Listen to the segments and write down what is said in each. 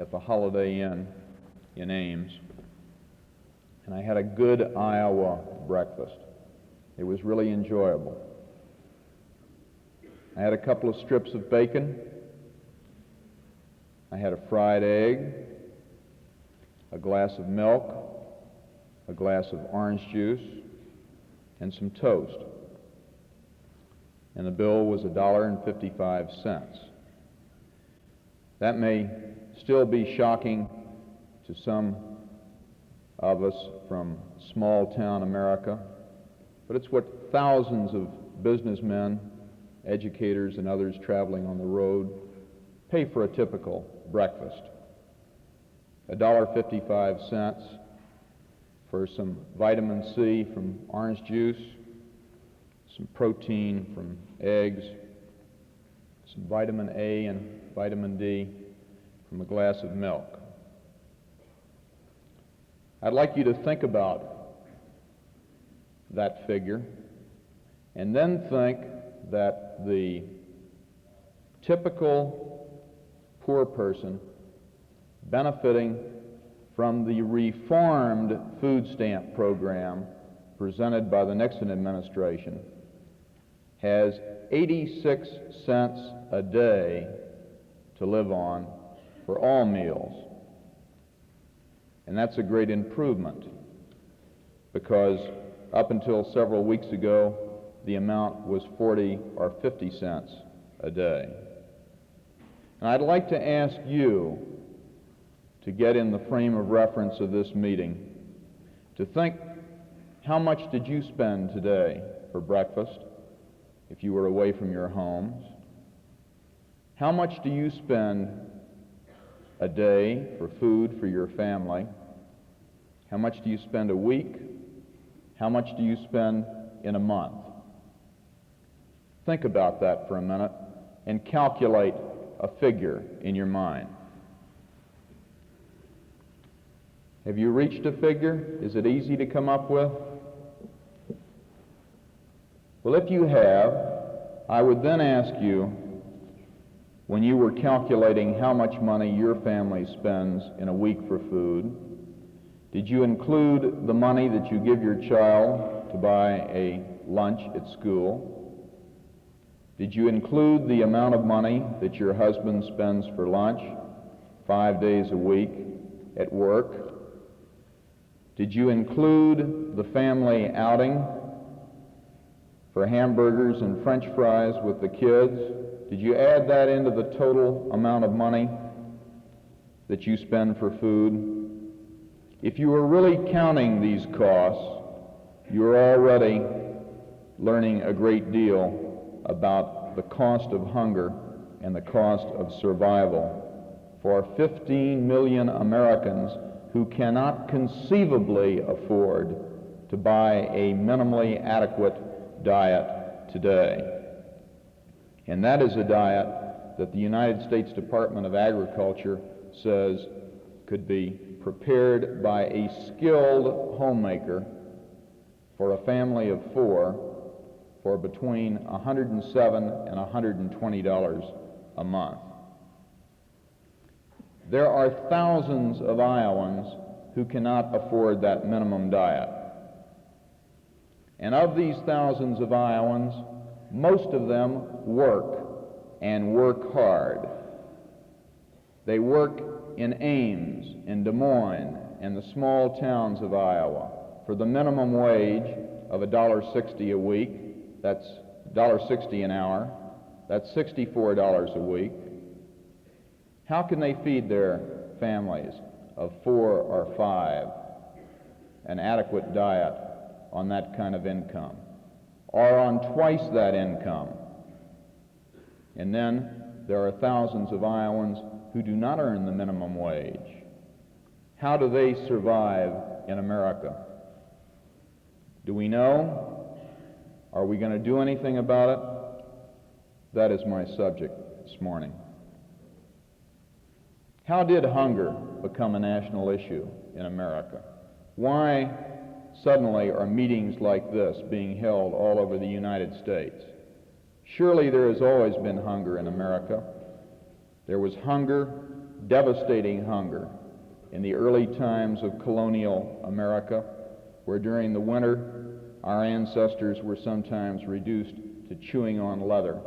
at the Holiday Inn in Ames, and I had a good Iowa breakfast. It was really enjoyable. I had a couple of strips of bacon. I had a fried egg, a glass of milk, a glass of orange juice, and some toast. And the bill was $1.55. That may still be shocking to some of us from small-town America, but it's what thousands of businessmen, educators, and others traveling on the road pay for a typical breakfast. $1.55 for some vitamin C from orange juice, some protein from eggs, some vitamin A and vitamin D from a glass of milk. I'd like you to think about that figure and then think that the typical poor person benefiting from the reformed food stamp program presented by the Nixon administration has 86 cents a day to live on for all meals. And that's a great improvement, because up until several weeks ago, the amount was 40 or 50 cents a day. And I'd like to ask you to get in the frame of reference of this meeting, to think, how much did you spend today for breakfast if you were away from your homes? How much do you spend a day for food for your family? How much do you spend a week? How much do you spend in a month? Think about that for a minute and calculate a figure in your mind. Have you reached a figure? Is it easy to come up with? Well, if you have, I would then ask you, when you were calculating how much money your family spends in a week for food, did you include the money that you give your child to buy a lunch at school? Did you include the amount of money that your husband spends for lunch 5 days a week at work? Did you include the family outing for hamburgers and French fries with the kids? Did you add that into the total amount of money that you spend for food? If you were really counting these costs, you're already learning a great deal about the cost of hunger and the cost of survival for 15 million Americans who cannot conceivably afford to buy a minimally adequate diet today. And that is a diet that the United States Department of Agriculture says could be prepared by a skilled homemaker for a family of 4 for between $107 and $120 a month. There are thousands of Iowans who cannot afford that minimum diet. And of these thousands of Iowans, most of them work, and work hard. They work in Ames, in Des Moines, and the small towns of Iowa for the minimum wage of $1.60 a week. That's $1.60 an hour. That's $64 a week. How can they feed their families of 4 or 5 an adequate diet on that kind of income, or on twice that income? And then there are thousands of Iowans who do not earn the minimum wage. How do they survive in America? Do we know? Are we going to do anything about it? That is my subject this morning. How did hunger become a national issue in America? Why suddenly are meetings like this being held all over the United States? Surely there has always been hunger in America. There was hunger, devastating hunger, in the early times of colonial America, where during the winter our ancestors were sometimes reduced to chewing on leather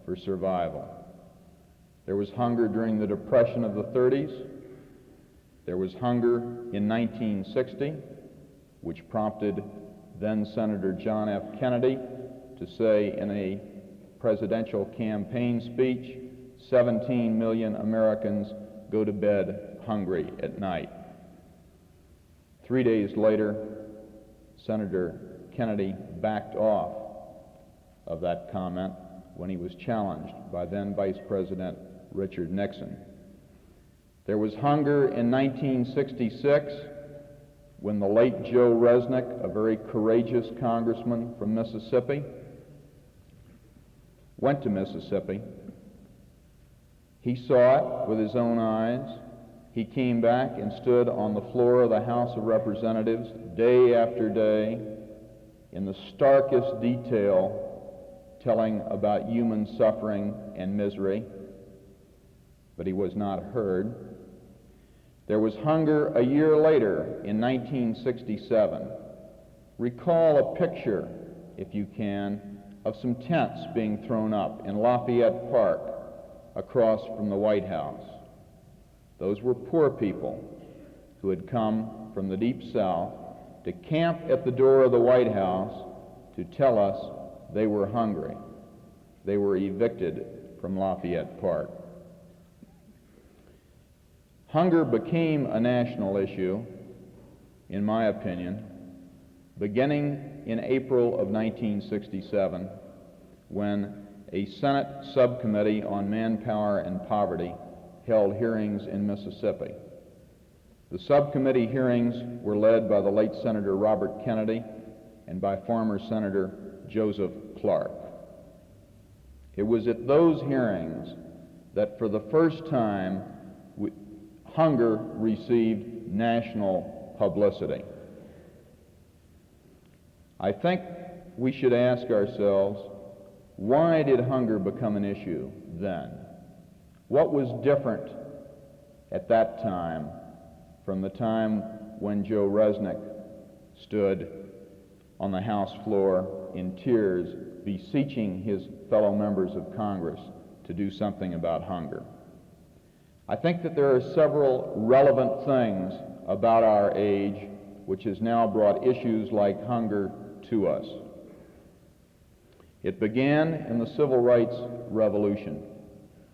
for survival. There was hunger during the Depression of the 30s. There was hunger in 1960, which prompted then Senator John F. Kennedy to say in a presidential campaign speech, 17 million Americans go to bed hungry at night. 3 days later, Senator Kennedy backed off of that comment when he was challenged by then Vice President Richard Nixon. There was hunger in 1966 when the late Joe Resnick, a very courageous congressman from Mississippi, went to Mississippi. He saw it with his own eyes. He came back and stood on the floor of the House of Representatives day after day in the starkest detail, telling about human suffering and misery, but he was not heard. There was hunger a year later in 1967. Recall a picture, if you can, of some tents being thrown up in Lafayette Park across from the White House. Those were poor people who had come from the Deep South to camp at the door of the White House to tell us they were hungry. They were evicted from Lafayette Park. Hunger became a national issue, in my opinion, beginning in April of 1967, when a Senate subcommittee on manpower and poverty held hearings in Mississippi. The subcommittee hearings were led by the late Senator Robert Kennedy and by former Senator Joseph Clark. It was at those hearings that for the first time hunger received national publicity. I think we should ask ourselves, why did hunger become an issue then? What was different at that time from the time when Joe Resnick stood on the House floor in tears, beseeching his fellow members of Congress to do something about hunger? I think that there are several relevant things about our age which has now brought issues like hunger to us. It began in the Civil Rights Revolution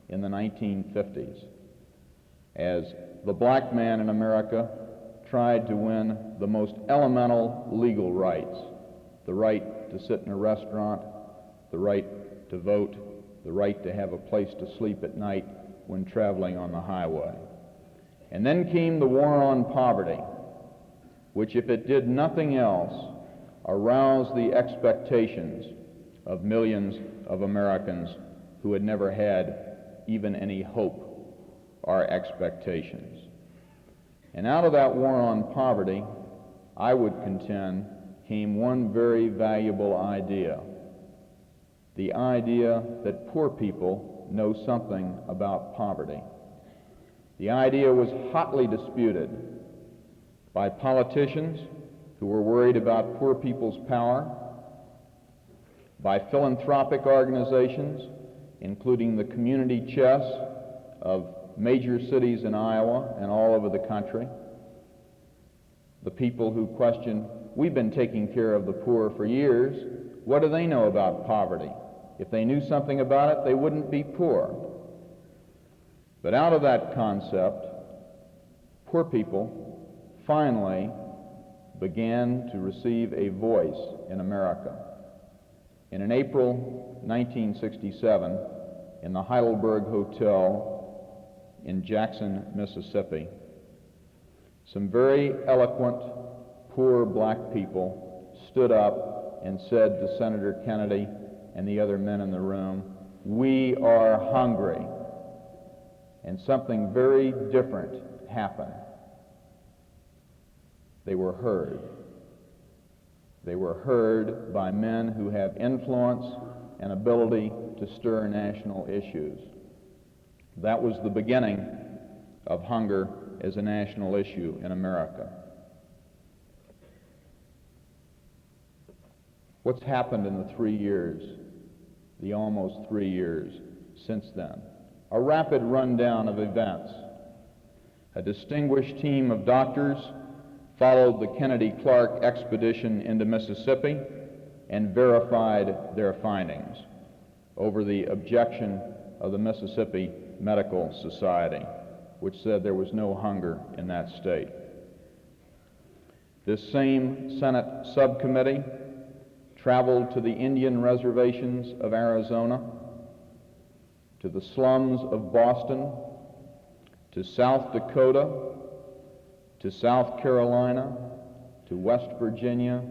in the 1950s, as the black man in America tried to win the most elemental legal rights: the right to sit in a restaurant, the right to vote, the right to have a place to sleep at night when traveling on the highway. And then came the war on poverty, which, if it did nothing else, aroused the expectations of millions of Americans who had never had even any hope or expectations. And out of that war on poverty, I would contend, came one very valuable idea: the idea that poor people know something about poverty. The idea was hotly disputed by politicians who were worried about poor people's power, by philanthropic organizations, including the community chests of major cities in Iowa and all over the country, the people who question, we've been taking care of the poor for years, what do they know about poverty? If they knew something about it, they wouldn't be poor. But out of that concept, poor people finally began to receive a voice in America. And in April 1967, in the Heidelberg Hotel in Jackson, Mississippi, some very eloquent, poor black people stood up and said to Senator Kennedy and the other men in the room, "We are hungry." And something very different happened. They were heard. They were heard by men who have influence and ability to stir national issues. That was the beginning of hunger as a national issue in America. What's happened in the almost 3 years since then? A rapid rundown of events. A distinguished team of doctors followed the Kennedy-Clark expedition into Mississippi and verified their findings over the objection of the Mississippi Medical Society, which said there was no hunger in that state. This same Senate subcommittee traveled to the Indian reservations of Arizona, to the slums of Boston, to South Dakota, to South Carolina, to West Virginia,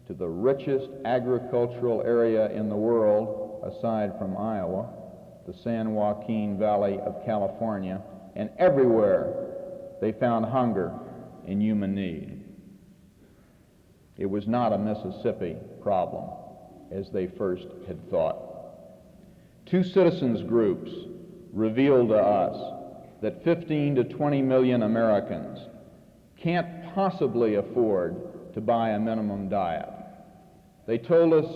to the richest agricultural area in the world, aside from Iowa, the San Joaquin Valley of California, and everywhere they found hunger and human need. It was not a Mississippi problem, as they first had thought. 2 citizens groups revealed to us that 15 to 20 million Americans can't possibly afford to buy a minimum diet. They told us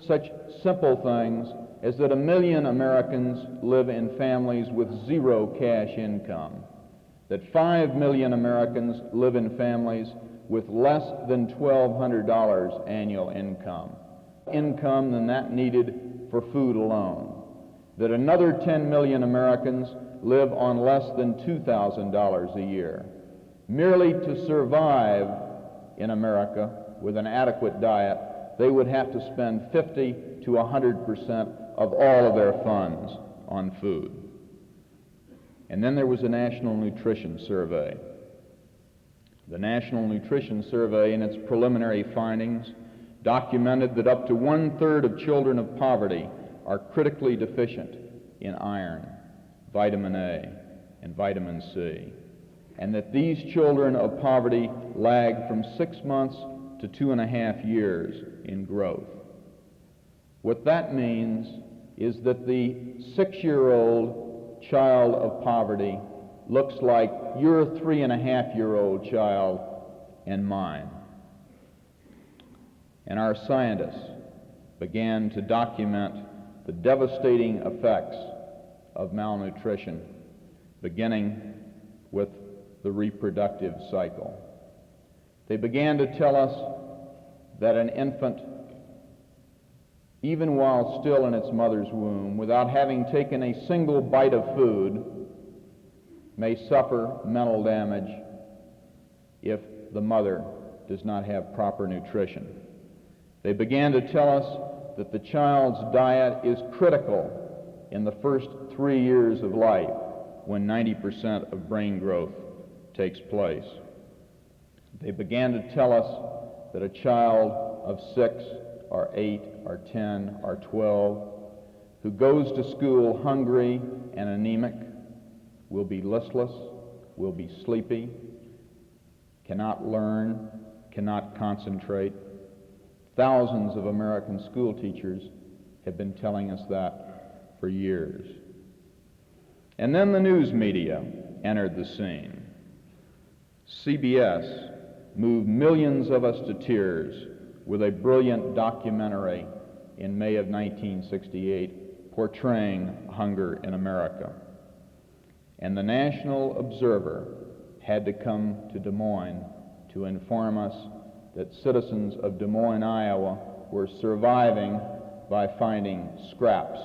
such simple things as that 1 million Americans live in families with 0 cash income, that 5 million Americans live in families with less than $1,200 annual income than that needed for food alone, that another 10 million Americans live on less than $2,000 a year. Merely to survive in America with an adequate diet, they would have to spend 50 to 100% of all of their funds on food. And then there was a National Nutrition Survey. The National Nutrition Survey, in its preliminary findings, documented that up to 1/3 of children of poverty are critically deficient in iron, vitamin A, and vitamin C, and that these children of poverty lag from 6 months to 2.5 years in growth. What that means is that the 6-year-old child of poverty looks like your 3.5-year-old child and mine. And our scientists began to document the devastating effects of malnutrition, beginning with the reproductive cycle. They began to tell us that an infant, even while still in its mother's womb, without having taken a single bite of food, may suffer mental damage if the mother does not have proper nutrition. They began to tell us that the child's diet is critical in the first 3 years of life, when 90% of brain growth takes place. They began to tell us that a child of 6 or 8 or 10 or 12 who goes to school hungry and anemic will be listless, will be sleepy, cannot learn, cannot concentrate. Thousands of American school teachers have been telling us that for years. And then the news media entered the scene. CBS moved millions of us to tears with a brilliant documentary in May of 1968 portraying hunger in America. And the National Observer had to come to Des Moines to inform us that citizens of Des Moines, Iowa, were surviving by finding scraps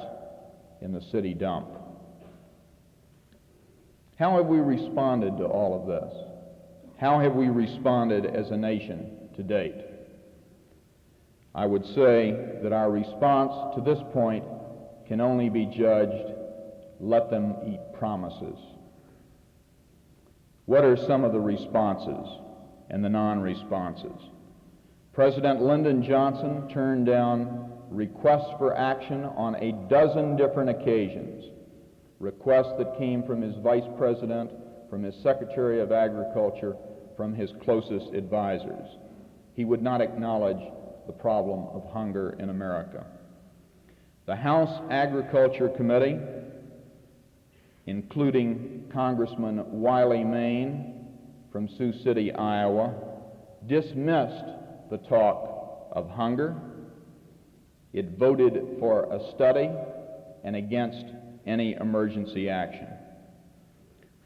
in the city dump. How have we responded to all of this? How have we responded as a nation to date? I would say that our response to this point can only be judged, let them eat promises. What are some of the responses and the non-responses? President Lyndon Johnson turned down requests for action on a dozen different occasions, requests that came from his vice president, from his secretary of agriculture, from his closest advisors. He would not acknowledge the problem of hunger in America. The House Agriculture Committee including Congressman Wiley Main from Sioux City, Iowa, dismissed the talk of hunger. It voted for a study and against any emergency action.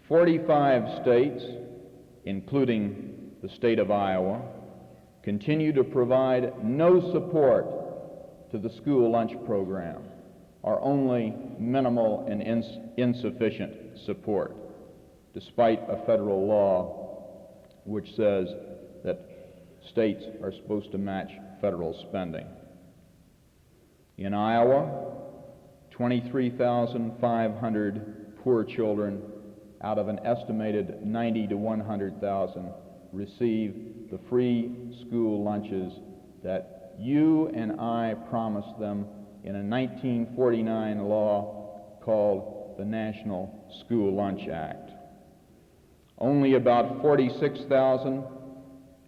45 states, including the state of Iowa, continue to provide no support to the school lunch program, or only minimal and insufficient support, despite a federal law which says that states are supposed to match federal spending. In Iowa, 23,500 poor children out of an estimated 90 to 100,000 receive the free school lunches that you and I promised them in a 1949 law called the National School Lunch Act. Only about 46,000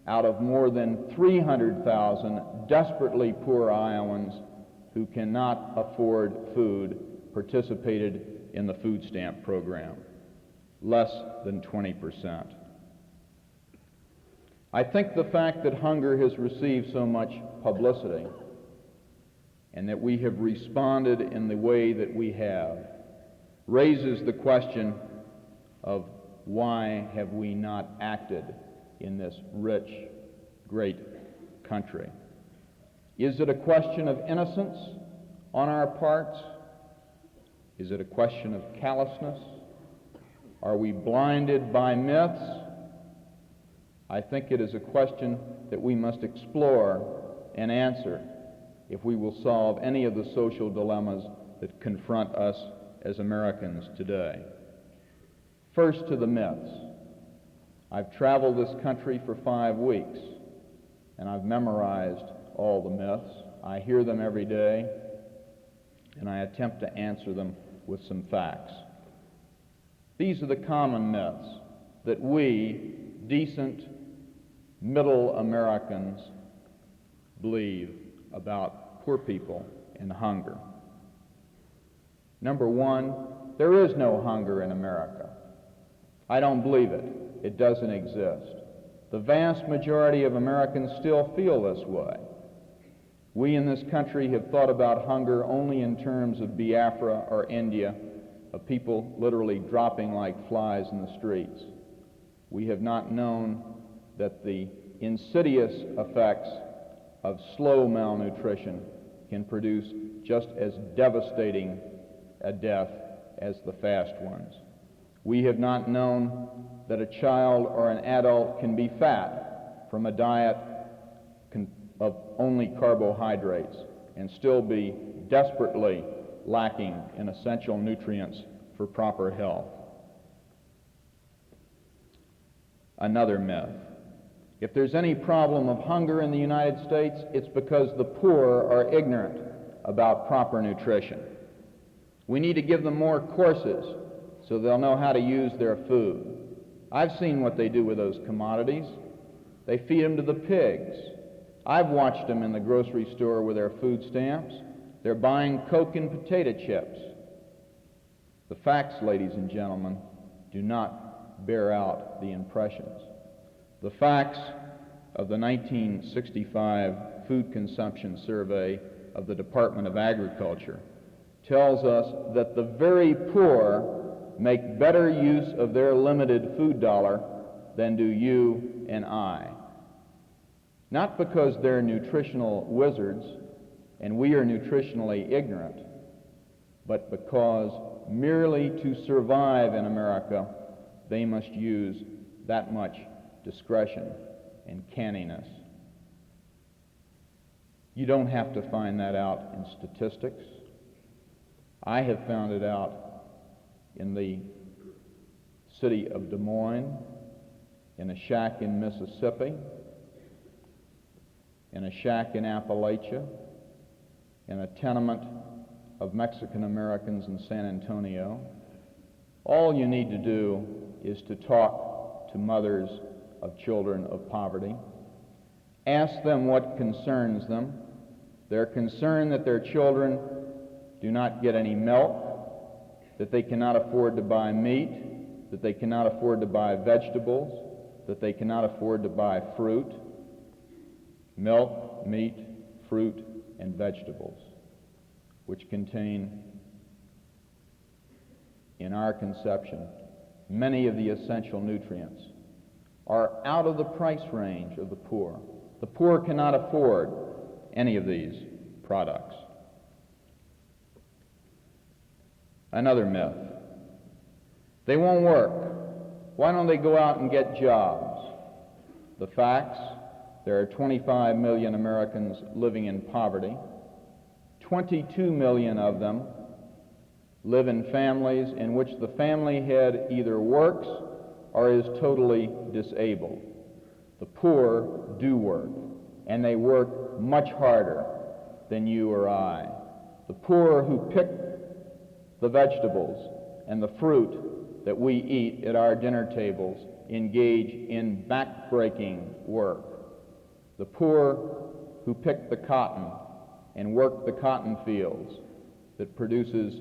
out of more than 300,000 desperately poor Iowans who cannot afford food participated in the food stamp program, less than 20%. I think the fact that hunger has received so much publicity and that we have responded in the way that we have raises the question of why have we not acted in this rich, great country? Is it a question of innocence on our parts? Is it a question of callousness? Are we blinded by myths? I think it is a question that we must explore and answer if we will solve any of the social dilemmas that confront us as Americans today. First, to the myths. I've traveled this country for 5 weeks, and I've memorized all the myths. I hear them every day, and I attempt to answer them with some facts. These are the common myths that we, decent, middle Americans, believe about poor people and hunger. Number one, there is no hunger in America. I don't believe it. It doesn't exist. The vast majority of Americans still feel this way. We in this country have thought about hunger only in terms of Biafra or India, of people literally dropping like flies in the streets. We have not known that the insidious effects of slow malnutrition can produce just as devastating a death as the fast ones. We have not known that a child or an adult can be fat from a diet of only carbohydrates and still be desperately lacking in essential nutrients for proper health. Another myth. If there's any problem of hunger in the United States, it's because the poor are ignorant about proper nutrition. We need to give them more courses so they'll know how to use their food. I've seen what they do with those commodities. They feed them to the pigs. I've watched them in the grocery store with their food stamps. They're buying Coke and potato chips. The facts, ladies and gentlemen, do not bear out the impressions. The facts of the 1965 Food Consumption Survey of the Department of Agriculture tells us that the very poor make better use of their limited food dollar than do you and I. Not because they're nutritional wizards and we are nutritionally ignorant, but because merely to survive in America, they must use that much discretion and canniness. You don't have to find that out in statistics. I have found it out in the city of Des Moines, in a shack in Mississippi, in a shack in Appalachia, in a tenement of Mexican Americans in San Antonio. All you need to do is to talk to mothers of children of poverty. Ask them what concerns them. They're concerned that their children do not get any milk, that they cannot afford to buy meat, that they cannot afford to buy vegetables, that they cannot afford to buy fruit, milk, meat, fruit, and vegetables, which contain, in our conception, many of the essential nutrients, are out of the price range of the poor. The poor cannot afford any of these products. Another myth. They won't work. Why don't they go out and get jobs? The facts: there are 25 million Americans living in poverty. 22 million of them live in families in which the family head either works or is totally disabled. The poor do work, and they work much harder than you or I. The poor who pick the vegetables and the fruit that we eat at our dinner tables engage in back-breaking work. The poor who pick the cotton and work the cotton fields that produces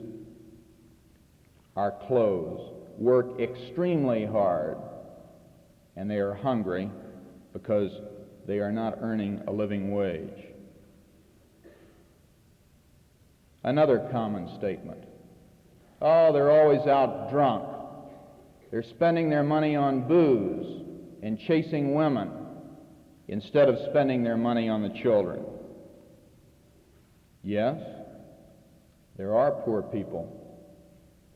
our clothes work extremely hard, and they are hungry because they are not earning a living wage. Another common statement: oh, they're always out drunk. They're spending their money on booze and chasing women instead of spending their money on the children. Yes, there are poor people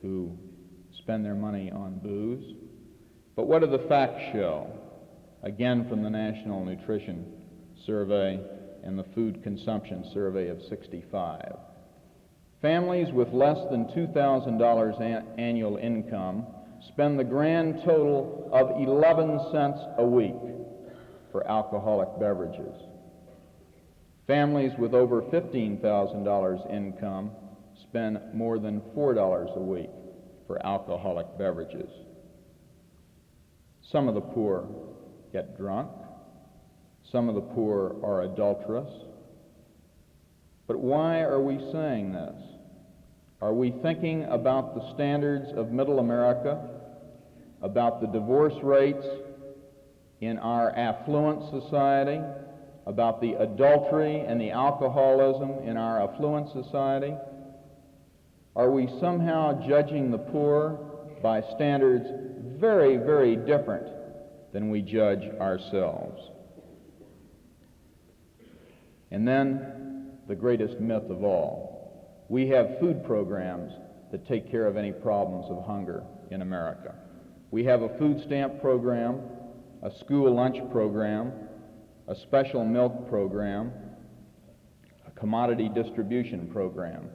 who spend their money on booze, but what do the facts show? Again, from the National Nutrition Survey and the Food Consumption Survey of '65. Families with less than $2,000 annual income spend the grand total of 11 cents a week for alcoholic beverages. Families with over $15,000 income spend more than $4 a week for alcoholic beverages. Some of the poor get drunk. Some of the poor are adulterous. But why are we saying this? Are we thinking about the standards of middle America, about the divorce rates in our affluent society, about the adultery and the alcoholism in our affluent society? Are we somehow judging the poor by standards very, very different than we judge ourselves? And then the greatest myth of all: we have food programs that take care of any problems of hunger in America. We have a food stamp program, a school lunch program, a special milk program, a commodity distribution program.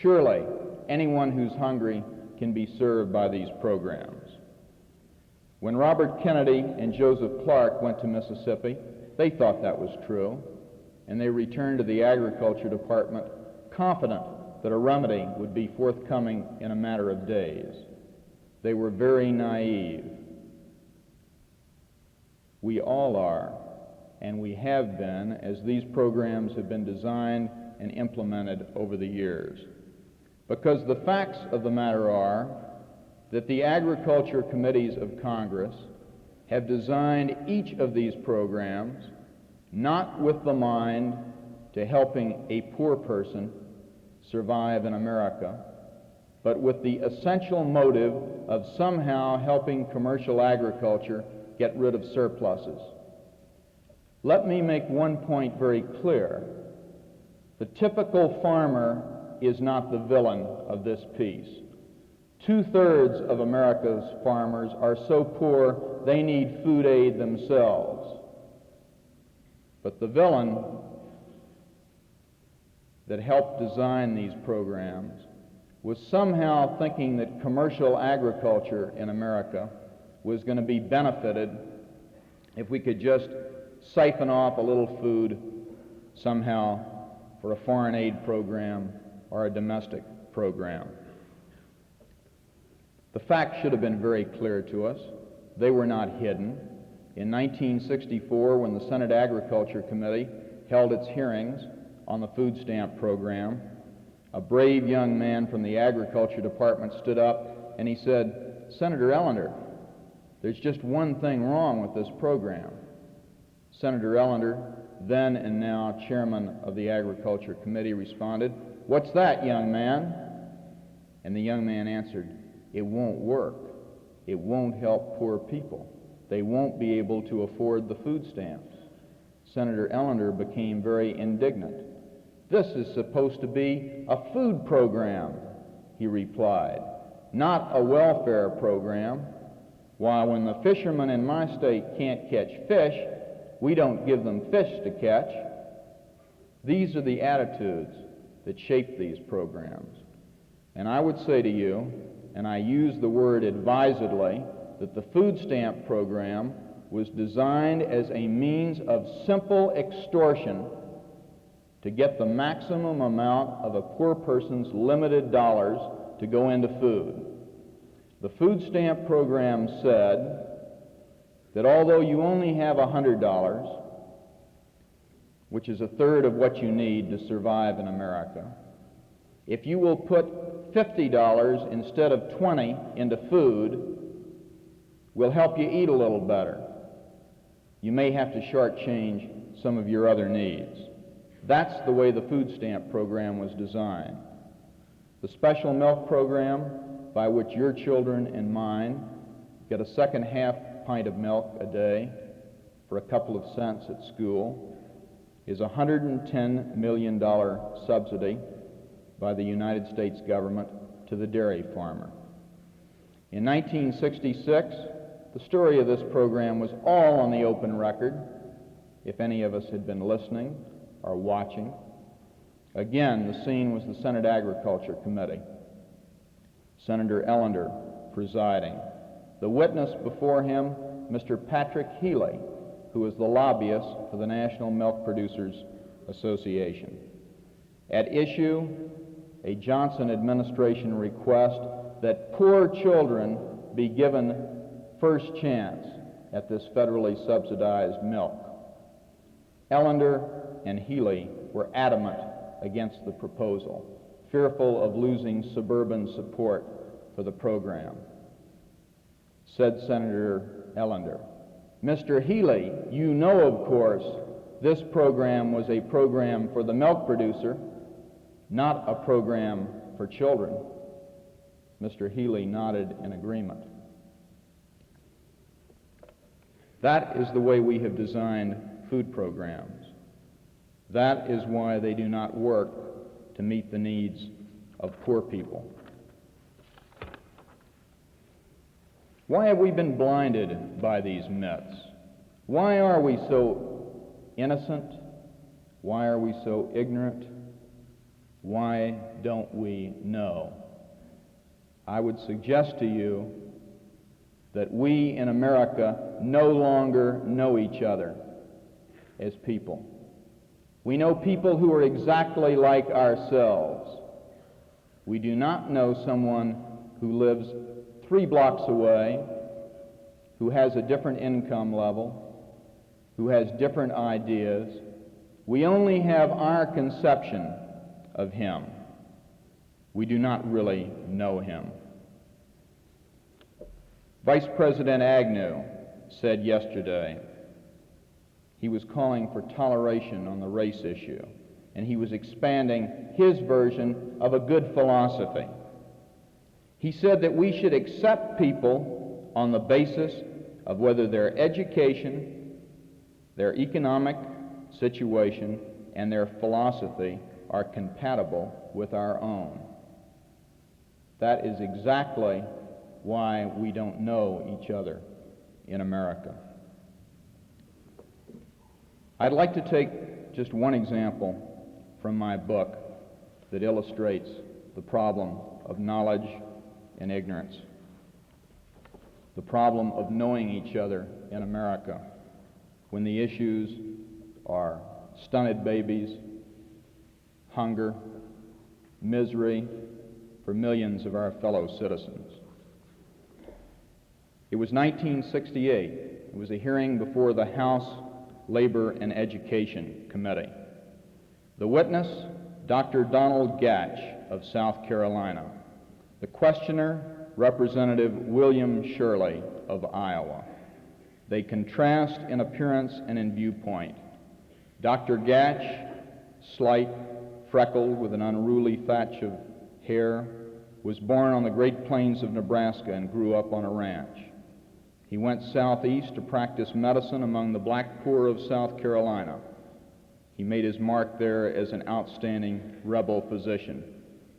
Surely anyone who's hungry can be served by these programs. When Robert Kennedy and Joseph Clark went to Mississippi, they thought that was true, and they returned to the Agriculture Department confident that a remedy would be forthcoming in a matter of days. They were very naive. We all are, and we have been, as these programs have been designed and implemented over the years. Because the facts of the matter are that the Agriculture Committees of Congress have designed each of these programs not with the mind to helping a poor person survive in America, but with the essential motive of somehow helping commercial agriculture get rid of surpluses. Let me make one point very clear. The typical farmer is not the villain of this piece. 2/3 of America's farmers are so poor they need food aid themselves. But the villain that helped design these programs was somehow thinking that commercial agriculture in America was going to be benefited if we could just siphon off a little food somehow for a foreign aid program or a domestic program. The facts should have been very clear to us. They were not hidden. In 1964, when the Senate Agriculture Committee held its hearings on the food stamp program, a brave young man from the Agriculture Department stood up and he said, "Senator Ellender, there's just one thing wrong with this program." Senator Ellender, then and now chairman of the Agriculture Committee, responded, "What's that, young man?" And the young man answered, "It won't work. It won't help poor people. They won't be able to afford the food stamps." Senator Ellender became very indignant. "This is supposed to be a food program," he replied, "not a welfare program. Why, when the fishermen in my state can't catch fish, we don't give them fish to catch." These are the attitudes that shape these programs. And I would say to you, and I use the word advisedly, that the food stamp program was designed as a means of simple extortion to get the maximum amount of a poor person's limited dollars to go into food. The food stamp program said that although you only have $100, which is a third of what you need to survive in America, if you will put $50 instead of $20 into food, we'll help you eat a little better. You may have to shortchange some of your other needs. That's the way the food stamp program was designed. The special milk program, by which your children and mine get a second half pint of milk a day for a couple of cents at school, is a $110 million subsidy by the United States government to the dairy farmer. In 1966, the story of this program was all on the open record, if any of us had been listening or watching. Again, the scene was the Senate Agriculture Committee. Senator Ellender presiding. The witness before him, Mr. Patrick Healy, who is the lobbyist for the National Milk Producers Association. At issue, a Johnson administration request that poor children be given first chance at this federally subsidized milk. Ellender and Healy were adamant against the proposal, fearful of losing suburban support for the program. Said Senator Ellender, "Mr. Healy, you know, of course, this program was a program for the milk producer, not a program for children." Mr. Healy nodded in agreement. That is the way we have designed food programs. That is why they do not work to meet the needs of poor people. Why have we been blinded by these myths? Why are we so innocent? Why are we so ignorant? Why don't we know? I would suggest to you that we in America no longer know each other as people. We know people who are exactly like ourselves. We do not know someone who lives 3 blocks away, who has a different income level, who has different ideas. We only have our conception of him. We do not really know him. Vice President Agnew said yesterday he was calling for toleration on the race issue, and he was expanding his version of a good philosophy. He said that we should accept people on the basis of whether their education, their economic situation, and their philosophy are compatible with our own. That is exactly why we don't know each other in America. I'd like to take just one example from my book that illustrates the problem of knowledge and ignorance, the problem of knowing each other in America when the issues are stunted babies, hunger, misery for millions of our fellow citizens. It was 1968. It was a hearing before the House Labor and Education Committee. The witness, Dr. Donald Gatch, of South Carolina. The questioner, Representative William Shirley of Iowa. They contrast in appearance and in viewpoint. Dr. Gatch, slight, freckled, with an unruly thatch of hair, was born on the Great Plains of Nebraska and grew up on a ranch. He went southeast to practice medicine among the black poor of South Carolina. He made his mark there as an outstanding rebel physician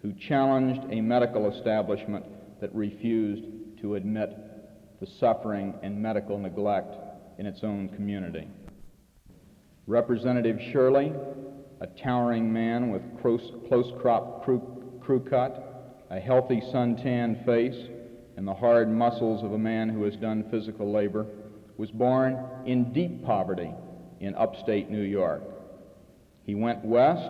who challenged a medical establishment that refused to admit the suffering and medical neglect in its own community. Representative Shirley, a towering man with close-cropped crew cut, a healthy sun-tanned face, and the hard muscles of a man who has done physical labor, was born in deep poverty in upstate New York. He went west